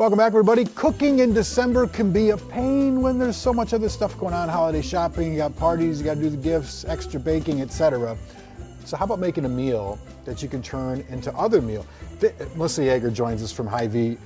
Welcome back, everybody. Cooking in December can be a pain when there's so much other stuff going on, holiday shopping, you got parties, you got to do the gifts, extra baking, etc. So how about making a meal that you can turn into other meal? Melissa Yeager joins us from Hy-Vee.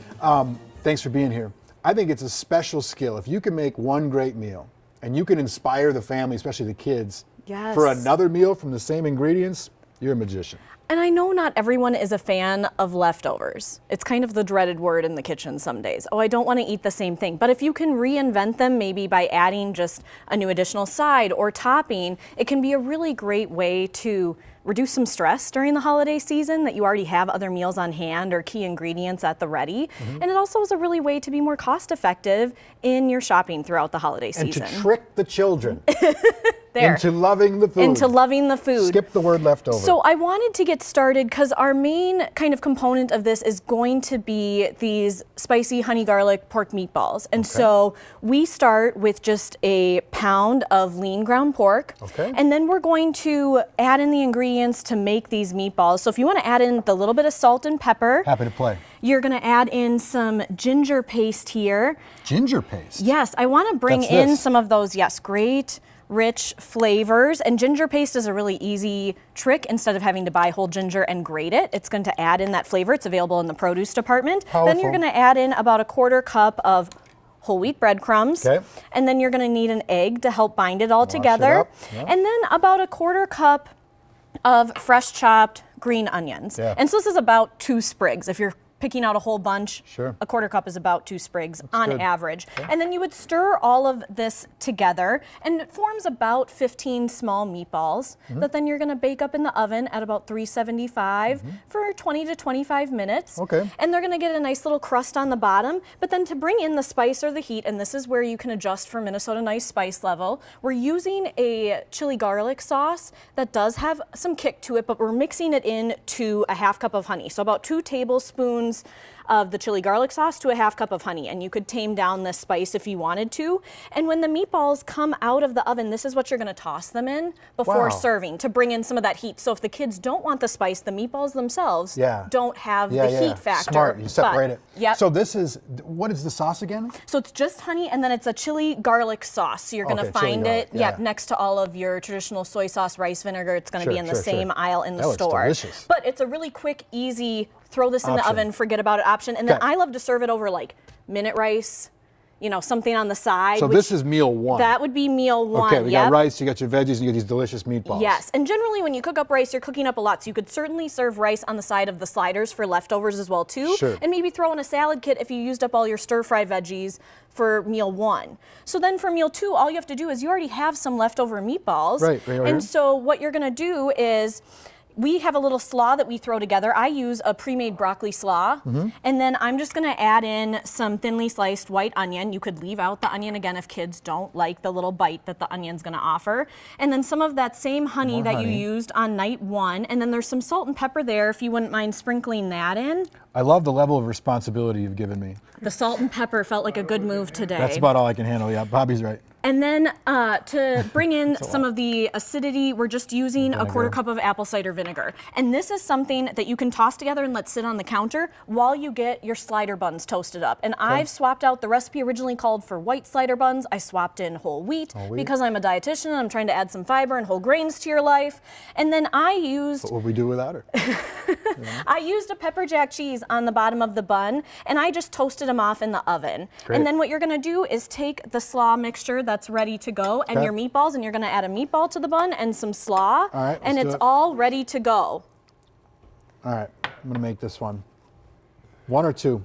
Thanks for being here. I think it's a special skill. If you can make one great meal and you can inspire the family, especially the kids, for another meal from the same ingredients, you're a magician. And I know not everyone is a fan of leftovers. It's kind of the dreaded word in the kitchen some days. Oh, I don't want to eat the same thing. But if you can reinvent them, maybe by adding just a new additional side or topping, it can be a really great way to reduce some stress during the holiday season, that you already have other meals on hand or key ingredients at the ready. And it also is a really way to be more cost effective in your shopping throughout the holiday season. And to trick the children into loving the food. Into loving the food. Skip the word leftover. So I wanted to get started because our main kind of component of this is going to be these spicy honey garlic pork meatballs. And so we start with just a pound of lean ground pork. And then we're going to add in the ingredients to make these meatballs. So if you want to add in the little bit of salt and pepper. Happy to play. You're going to add in some ginger paste here. Ginger paste? Yes, I want to bring in some of those, great rich flavors. And ginger paste is a really easy trick. Instead of having to buy whole ginger and grate it, it's going to add in that flavor. It's available in the produce department. Then you're going to add in about a quarter cup of whole wheat breadcrumbs. And then you're going to need an egg to help bind it all together. And then about a quarter cup of fresh chopped green onions. And so this is about 2 sprigs. If you're picking out a whole bunch, a quarter cup is about 2 sprigs on average. And then you would stir all of this together, and it forms about 15 small meatballs that then you're going to bake up in the oven at about 375 for 20 to 25 minutes. And they're going to get a nice little crust on the bottom. But then to bring in the spice or the heat, and this is where you can adjust for Minnesota Nice spice level, we're using a chili garlic sauce that does have some kick to it, but we're mixing it in to a half cup of honey. So about 2 tablespoons of the chili garlic sauce to a half cup of honey, and you could tame down this spice if you wanted to. And when the meatballs come out of the oven, this is what you're going to toss them in before serving to bring in some of that heat. So if the kids don't want the spice, the meatballs themselves don't have the heat factor. Smart, you separate it. So this is, what is the sauce again? So it's just honey, and then it's a chili garlic sauce. So you're going to find it next to all of your traditional soy sauce, rice vinegar. It's going to be in the same aisle in the store. Delicious. But it's a really quick, easy, throw this in the oven, forget about it option. And then I love to serve it over like minute rice, you know, something on the side. So this is meal 1. That would be meal 1. Okay, we got rice, you got your veggies, and you got these delicious meatballs. Yes, and generally when you cook up rice, you're cooking up a lot. So you could certainly serve rice on the side of the sliders for leftovers as well too. And maybe throw in a salad kit if you used up all your stir-fry veggies for meal 1. So then for meal 2, all you have to do is you already have some leftover meatballs. And so what you're gonna do is, we have a little slaw that we throw together. I use a pre-made broccoli slaw, and then I'm just gonna add in some thinly sliced white onion. You could leave out the onion again if kids don't like the little bite that the onion's gonna offer. And then some of that same honey that you used on night 1, and then there's some salt and pepper there if you wouldn't mind sprinkling that in. I love the level of responsibility you've given me. The salt and pepper felt like a good move today. That's about all I can handle, Bobby's right. And then to bring in some of the acidity, we're just using a quarter cup of apple cider vinegar. And this is something that you can toss together and let sit on the counter while you get your slider buns toasted up. And I've swapped out, the recipe originally called for white slider buns. I swapped in whole wheat because I'm a dietitian and I'm trying to add some fiber and whole grains to your life. And then I used... What would we do without her? I used a pepper jack cheese on the bottom of the bun, and I just toasted them off in the oven. And then what you're gonna do is take the slaw mixture that's ready to go and your meatballs, and you're gonna add a meatball to the bun and some slaw, and it's all ready to go. All right, I'm gonna make this one. 1 or 2?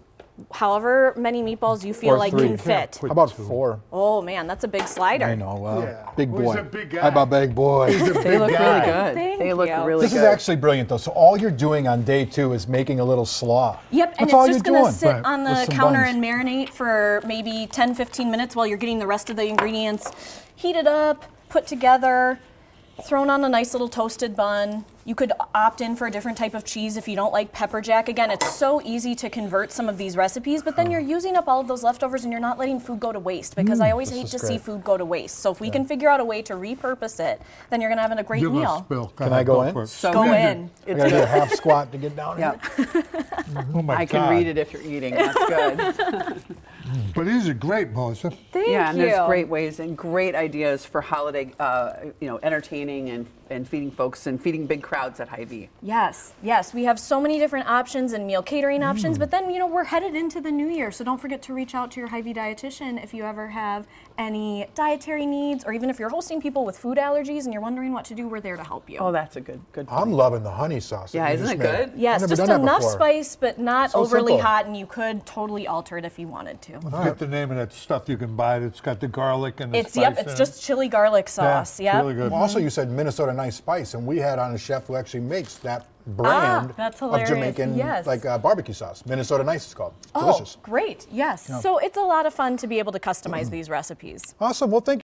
However many meatballs you feel like can fit. How about 4? Oh man, that's a big slider. I know, well, big boy. He's a big guy. I'm a big boy. They look really good. They look really This good. is actually brilliant though. So all you're doing on day 2 is making a little slaw. Yep, and That's all it's just you're gonna doing. sit on the With some counter buns. and marinate for maybe 10-15 minutes while you're getting the rest of the ingredients heated up, put together. thrown on a nice little toasted bun. You could opt in for a different type of cheese if you don't like pepper jack. Again, it's so easy to convert some of these recipes, but then you're using up all of those leftovers and you're not letting food go to waste, because I always hate is to see great. food go to waste. So if we can figure out a way to repurpose it, then you're gonna have a great Give us, meal. Bill. Can I go in? for it. So Go good. in. I gotta do a half squat to get down here. Yep. Oh my I can God. read it if you're eating. That's good. But these are great, Melissa. Thank yeah, and you. there's great ways and great ideas for holiday, entertaining and feeding folks and feeding big crowds at Hy-Vee. Yes, yes. We have so many different options and meal catering options, but then, we're headed into the new year, so don't forget to reach out to your Hy-Vee dietitian if you ever have any dietary needs, or even if you're hosting people with food allergies and you're wondering what to do, we're there to help you. Oh, that's a good point. I'm loving the honey sauce. that Yeah, you isn't just it made. good? Yes, I've never just done that enough before. spice, but not So overly simple. hot, and you could totally alter it if you wanted to. I forget the name of that stuff you can buy that's got the garlic and the It's spice it's in just chili garlic sauce. Yeah, Yep. really good. Well, also, you said Minnesota Nice Spice, and we had on a chef who actually makes that brand that's of hilarious. Jamaican Yes. barbecue sauce. Minnesota Nice is called. Oh, Delicious. great. Yes. So it's a lot of fun to be able to customize these recipes. Awesome. Well, thank